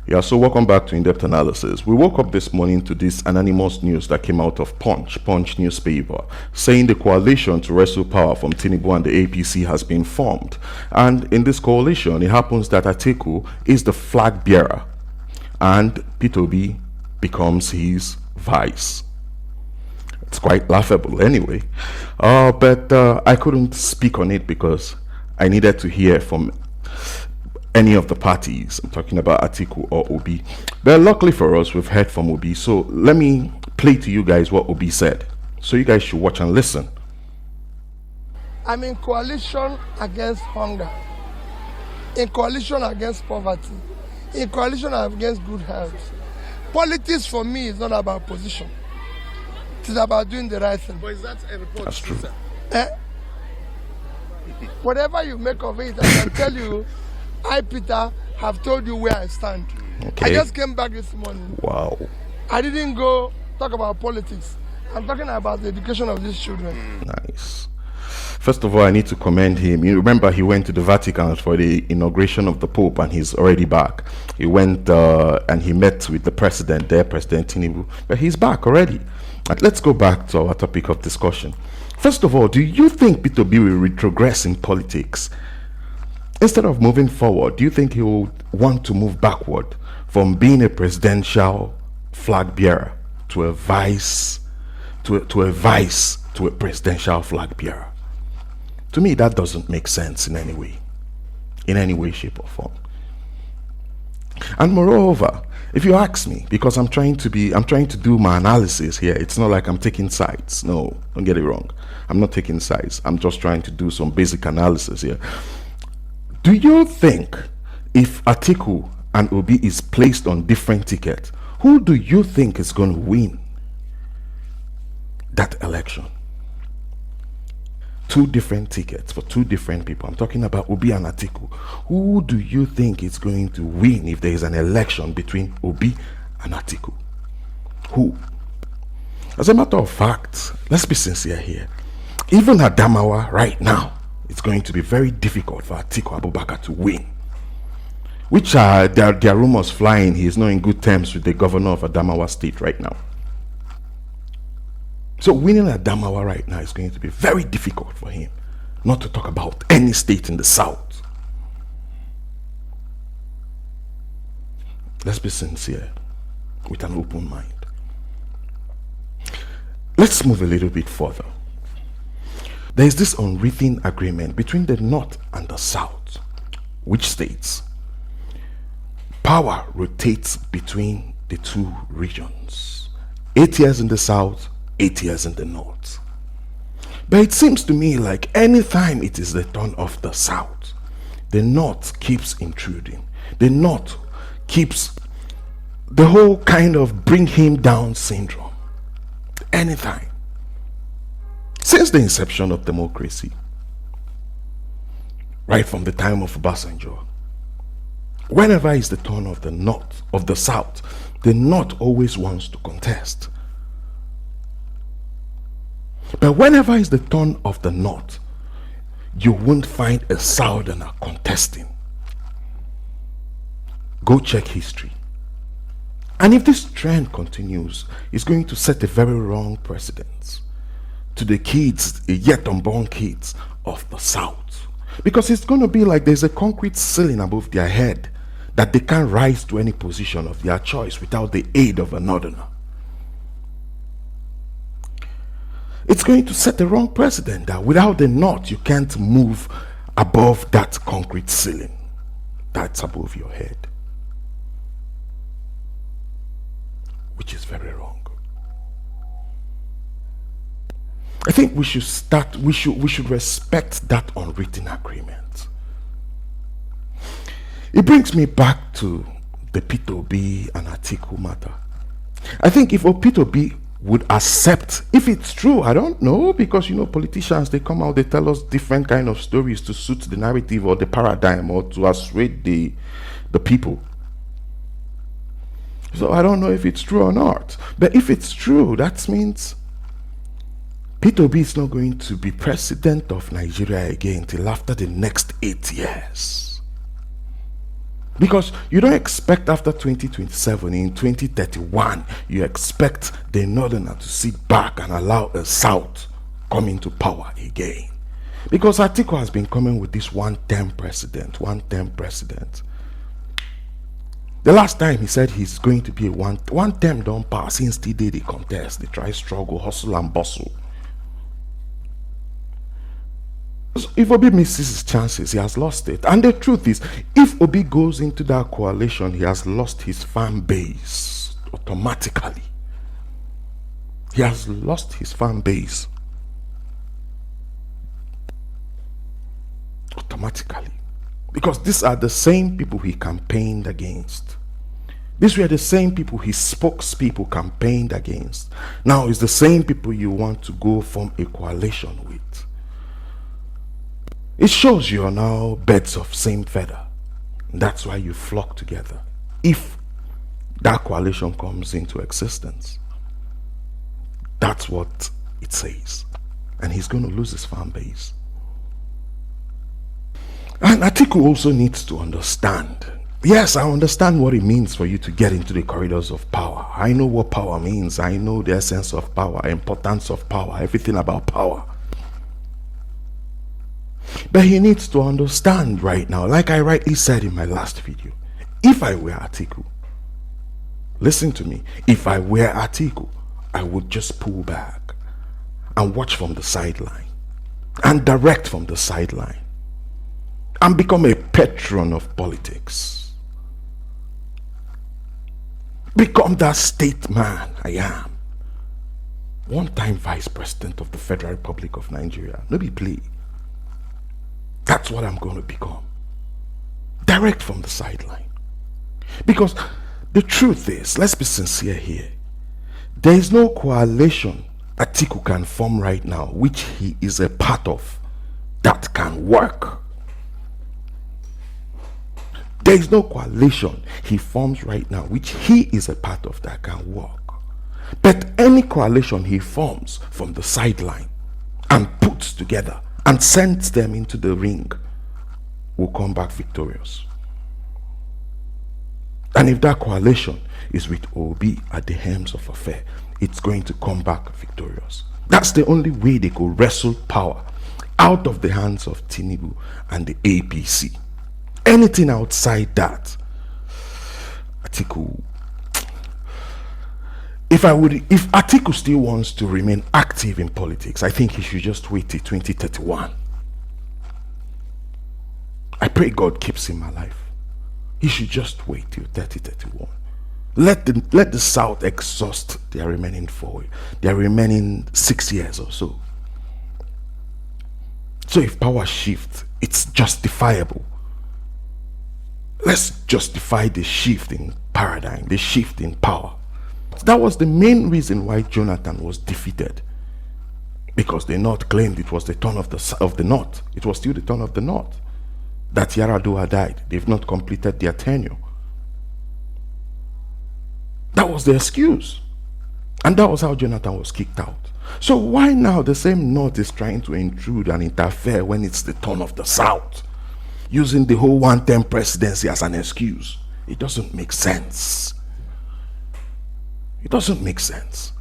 Yeah, so welcome back to In-Depth Analysis. We woke up this morning to this anonymous news that came out of Punch newspaper, saying the coalition to wrestle power from Tinubu and the APC has been formed. And in this coalition, it happens that Atiku is the flag bearer and Peter Obi becomes his vice. It's quite laughable anyway. But I couldn't speak on it because I needed to hear from any of the parties. I'm talking about Atiku or Obi. But luckily for us, we've heard from Obi. So let me play to you guys what Obi said. So you guys should watch and listen. I'm in coalition against hunger, in coalition against poverty, in coalition against good health. Politics for me is not about position. It is about doing the right thing. But is that a report? That's true. Whatever you make of it, I can tell you, I, Peter, have told you where I stand. Okay. I just came back this morning. Wow. I didn't go talk about politics. I'm talking about the education of these children. Nice. First of all, I need to commend him. You remember he went to the Vatican for the inauguration of the Pope and he's already back. He went and he met with the president there, President Tinubu, but he's back already. But let's go back to our topic of discussion. First of all, do you think Peter Obi will retrogress in politics? Instead of moving forward, do you think he will want to move backward from being a presidential flag bearer to a vice, to a presidential flag bearer? To me, that doesn't make sense in any way, shape or form. And moreover, if you ask me, because I'm trying to do my analysis here, it's not like I'm taking sides. No, don't get it wrong. I'm not taking sides. I'm just trying to do some basic analysis here. Do you think if Atiku and Obi is placed on different tickets, who do you think is going to win that election? Two different tickets for two different people. I'm talking about Obi and Atiku. Who do you think is going to win if there is an election between Obi and Atiku? Who? As a matter of fact, let's be sincere here. Even Adamawa right now, it's going to be very difficult for Atiku Abubakar to win. Which there are rumors flying. He is not in good terms with the governor of Adamawa state right now. So winning Adamawa right now is going to be very difficult for him. Not to talk about any state in the south. Let's be sincere with an open mind. Let's move a little bit further. There is this unwritten agreement between the North and the South, which states power rotates between the two regions. 8 years in the South, 8 years in the North. But it seems to me like anytime it is the turn of the South, the North keeps intruding. The North keeps the whole kind of bring him down syndrome. Anytime. Since the inception of democracy, right from the time of Obasanjo, whenever it's the turn of the North, of the South, the North always wants to contest. But whenever it's the turn of the North, you won't find a Southerner contesting. Go check history. And if this trend continues, it's going to set a very wrong precedent to the kids, the yet unborn kids of the South. Because it's going to be like there's a concrete ceiling above their head that they can't rise to any position of their choice without the aid of a Northerner. It's going to set the wrong precedent that without the North, you can't move above that concrete ceiling that's above your head. Which is very wrong. I think we should respect that unwritten agreement. It brings me back to the Peter Obi and Atiku matter. I think if Peter Obi would accept, if it's true, I don't know, because politicians, they come out, they tell us different kind of stories to suit the narrative or the paradigm or to assuage the people. So I don't know if it's true or not. But if it's true, that means Peter Obi is not going to be president of Nigeria again till after the next 8 years. Because you don't expect after 2027, in 2031, you expect the Northerner to sit back and allow a South come into power again. Because Atiku has been coming with this one-term president. The last time he said he's going to be a one term don't pass since the day they contest. They try struggle, hustle and bustle. So if Obi misses his chances, he has lost it. And the truth is, if Obi goes into that coalition, he has lost his fan base automatically. He has lost his fan base automatically. Because these are the same people he campaigned against. These were the same people his spokespeople campaigned against. Now it's the same people you want to go form a coalition with. It shows you are now birds of same feather. That's why you flock together. If that coalition comes into existence, that's what it says. And he's going to lose his fan base. And Atiku also needs to understand. Yes, I understand what it means for you to get into the corridors of power. I know what power means. I know the essence of power, importance of power, everything about power. But he needs to understand right now, like I rightly said in my last video, if I were Atiku, listen to me, if I were Atiku, I would just pull back and watch from the sideline and direct from the sideline and become a patron of politics. Become that statesman I am. One-time Vice President of the Federal Republic of Nigeria. No be play. That's what I'm going to become. Direct from the sideline. Because the truth is, let's be sincere here, there is no coalition Atiku can form right now, which he is a part of, that can work. There is no coalition he forms right now, which he is a part of, that can work. But any coalition he forms from the sideline and puts together and sends them into the ring will come back victorious. And if that coalition is with Obi at the helms of affair, it's going to come back victorious. That's the only way they could wrestle power out of the hands of Tinubu and the APC. Anything outside that, Atiku, if Atiku still wants to remain active in politics, I think he should just wait till 2031. I pray God keeps him alive. He should just wait till 2031. Let the South exhaust their remaining 6 years or so. So if power shifts, it's justifiable. Let's justify the shift in paradigm, the shift in power. That was the main reason why Jonathan was defeated. Because the North claimed it was the turn of the North. It was still the turn of the North. That Yaradua died. They've not completed their tenure. That was the excuse. And that was how Jonathan was kicked out. So why now the same North is trying to intrude and interfere when it's the turn of the South? Using the whole one-term presidency as an excuse. It doesn't make sense. It doesn't make sense.